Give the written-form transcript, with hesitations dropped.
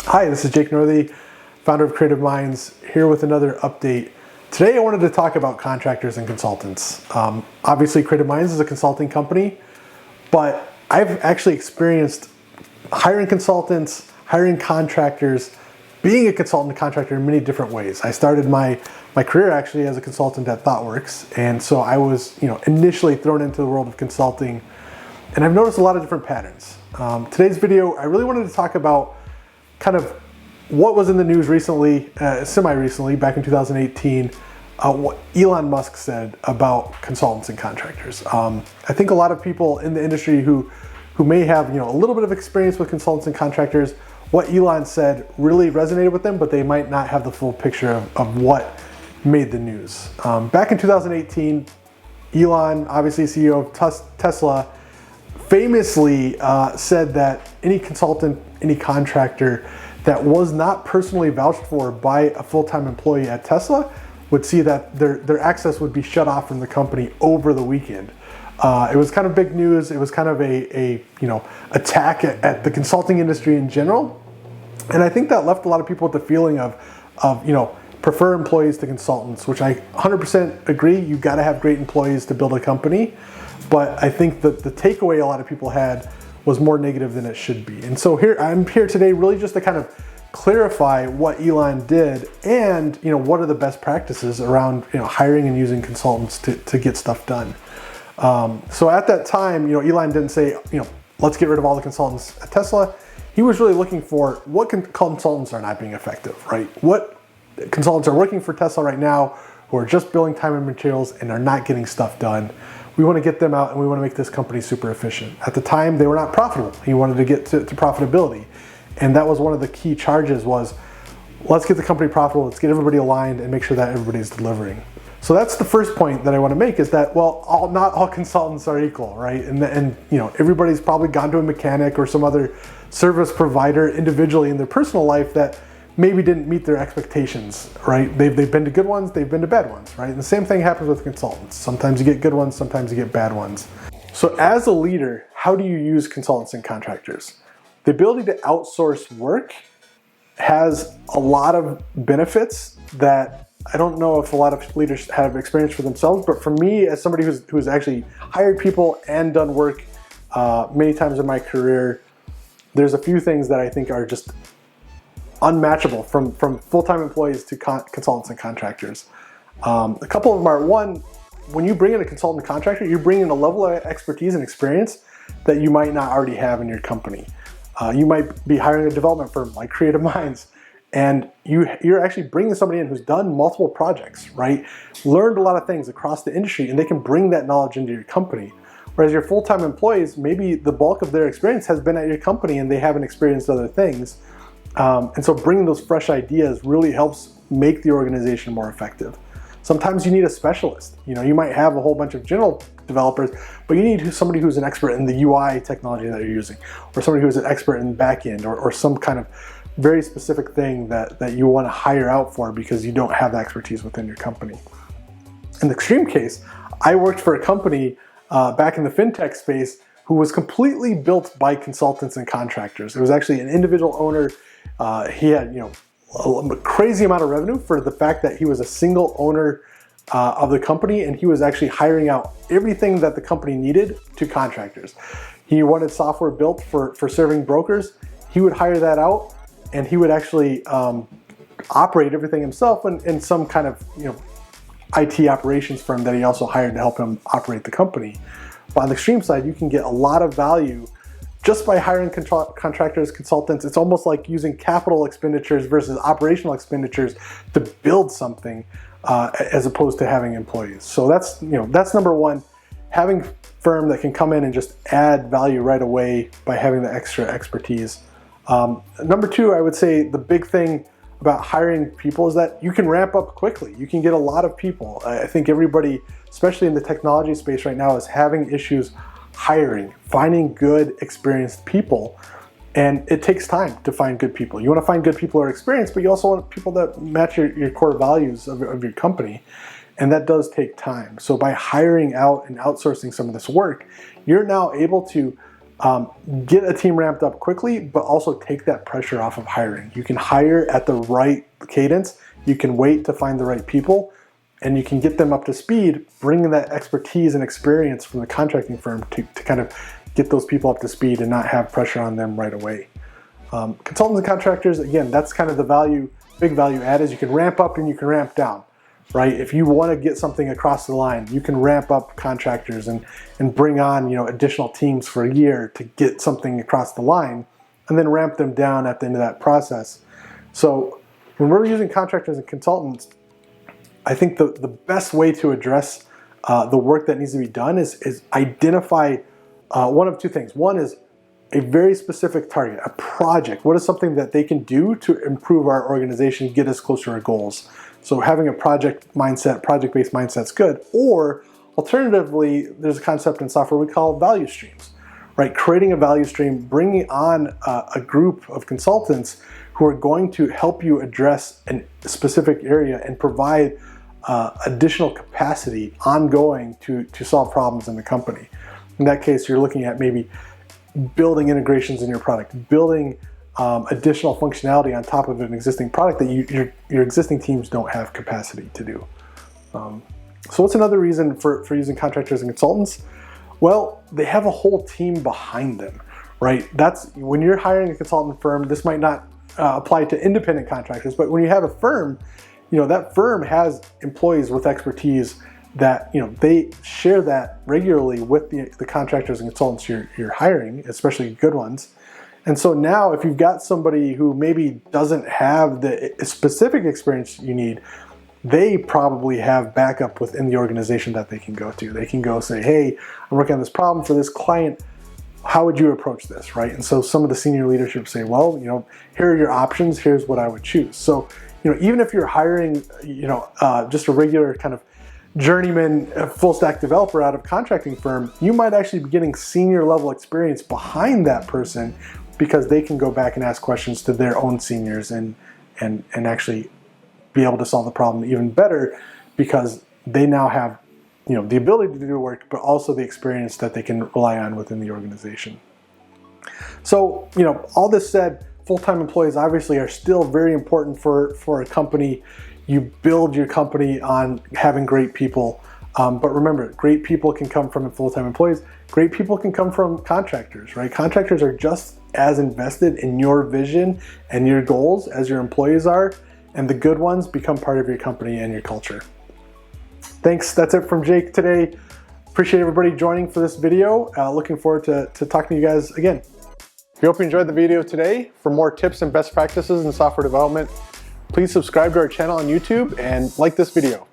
Hi, this is Jake Northey, founder of Creative Minds, here with another update. Today I wanted to talk about contractors and consultants. Obviously Creative Minds is a consulting company, but I've actually experienced hiring consultants, hiring contractors, being a consultant contractor in many different ways. I started my career actually as a consultant at ThoughtWorks, and so I was initially thrown into the world of consulting, and I've noticed a lot of different patterns. Today's video, I really wanted to talk about kind of what was in the news recently, semi-recently, back in 2018, what Elon Musk said about consultants and contractors. I think a lot of people in the industry who may have a little bit of experience with consultants and contractors, what Elon said really resonated with them, but they might not have the full picture of what made the news. Back in 2018, Elon, obviously CEO of Tesla, famously said that any consultant, any contractor that was not personally vouched for by a full-time employee at Tesla would see that their access would be shut off from the company over the weekend. It was kind of big news. It was kind of a attack at the consulting industry in general. And I think that left a lot of people with the feeling of prefer employees to consultants, which I 100% agree. You've got to have great employees to build a company. But I think that the takeaway a lot of people had was more negative than it should be. And so I'm here today really just to kind of clarify what Elon did and what are the best practices around hiring and using consultants to get stuff done. So at that time, Elon didn't say, let's get rid of all the consultants at Tesla. He was really looking for what consultants are not being effective, right? What consultants are working for Tesla right now who are just billing time and materials and are not getting stuff done. We want to get them out and we want to make this company super efficient. At the time, they were not profitable. He wanted to get to profitability. And that was one of the key charges was, let's get the company profitable, let's get everybody aligned and make sure that everybody's delivering. So that's the first point that I want to make is that, well, not all consultants are equal, right? And everybody's probably gone to a mechanic or some other service provider individually in their personal life that maybe didn't meet their expectations, right? They've been to good ones, they've been to bad ones, right? And the same thing happens with consultants. Sometimes you get good ones, sometimes you get bad ones. So as a leader, how do you use consultants and contractors? The ability to outsource work has a lot of benefits that I don't know if a lot of leaders have experienced for themselves, but for me, as somebody who's actually hired people and done work many times in my career, there's a few things that I think are just unmatchable from full-time employees to consultants and contractors. A couple of them are, one, when you bring in a consultant contractor, you bring in a level of expertise and experience that you might not already have in your company. You might be hiring a development firm like Creative Minds, and you're actually bringing somebody in who's done multiple projects, right? Learned a lot of things across the industry, and they can bring that knowledge into your company. Whereas your full-time employees, maybe the bulk of their experience has been at your company and they haven't experienced other things. And so bringing those fresh ideas really helps make the organization more effective. Sometimes you need a specialist. You might have a whole bunch of general developers, but you need somebody who's an expert in the UI technology that you're using, or somebody who's an expert in backend, or some kind of very specific thing that you want to hire out for because you don't have the expertise within your company. In the extreme case, I worked for a company back in the fintech space who was completely built by consultants and contractors. It was actually an individual owner. He had a crazy amount of revenue for the fact that he was a single owner of the company, and he was actually hiring out everything that the company needed to contractors. He wanted software built for serving brokers. He would hire that out, and he would actually operate everything himself in some kind of IT operations firm that he also hired to help him operate the company. But on the extreme side, you can get a lot of value just by hiring contractors, consultants. It's almost like using capital expenditures versus operational expenditures to build something as opposed to having employees. So that's number one, having a firm that can come in and just add value right away by having the extra expertise. Number two, I would say the big thing about hiring people is that you can ramp up quickly. You can get a lot of people. I think everybody, especially in the technology space right now, is having issues hiring, finding good, experienced people. And it takes time to find good people. You want to find good people who are experienced, but you also want people that match your core values of your company. And that does take time. So by hiring out and outsourcing some of this work, you're now able to get a team ramped up quickly, but also take that pressure off of hiring. You can hire at the right cadence. You can wait to find the right people, and you can get them up to speed, bringing that expertise and experience from the contracting firm to kind of get those people up to speed and not have pressure on them right away. Consultants and contractors, again, that's kind of the big value add is you can ramp up and you can ramp down, right? If you want to get something across the line, you can ramp up contractors and bring on, additional teams for a year to get something across the line, and then ramp them down at the end of that process. So when we're using contractors and consultants, I think the best way to address the work that needs to be done is identify one of two things. One is a very specific target, a project. What is something that they can do to improve our organization, get us closer to our goals? So having a project-based mindset is good. Or alternatively, there's a concept in software we call value streams, right? Creating a value stream, bringing on a group of consultants who are going to help you address a specific area and provide additional capacity ongoing to solve problems in the company. In that case, you're looking at maybe building integrations in your product, building additional functionality on top of an existing product that your existing teams don't have capacity to do. So what's another reason for using contractors and consultants? Well, they have a whole team behind them, right? That's when you're hiring a consultant firm, this might not apply to independent contractors, but when you have a firm, that firm has employees with expertise that they share that regularly with the contractors and consultants you're hiring, especially good ones. And so now if you've got somebody who maybe doesn't have the specific experience you need, they probably have backup within the organization that they can go to. They can go say, hey, I'm working on this problem for this client. How would you approach this, right? And so some of the senior leadership say, well, here are your options. Here's what I would choose. So, even if you're hiring, just a regular kind of journeyman full stack developer out of contracting firm, you might actually be getting senior level experience behind that person because they can go back and ask questions to their own seniors and actually be able to solve the problem even better because they now have the ability to do work, but also the experience that they can rely on within the organization. So all this said, full-time employees obviously are still very important for a company. You build your company on having great people. But remember, great people can come from full-time employees. Great people can come from contractors, right? Contractors are just as invested in your vision and your goals as your employees are. And the good ones become part of your company and your culture. Thanks. That's it from Jake today. Appreciate everybody joining for this video. Looking forward to talking to you guys again. We hope you enjoyed the video today. For more tips and best practices in software development, please subscribe to our channel on YouTube and like this video.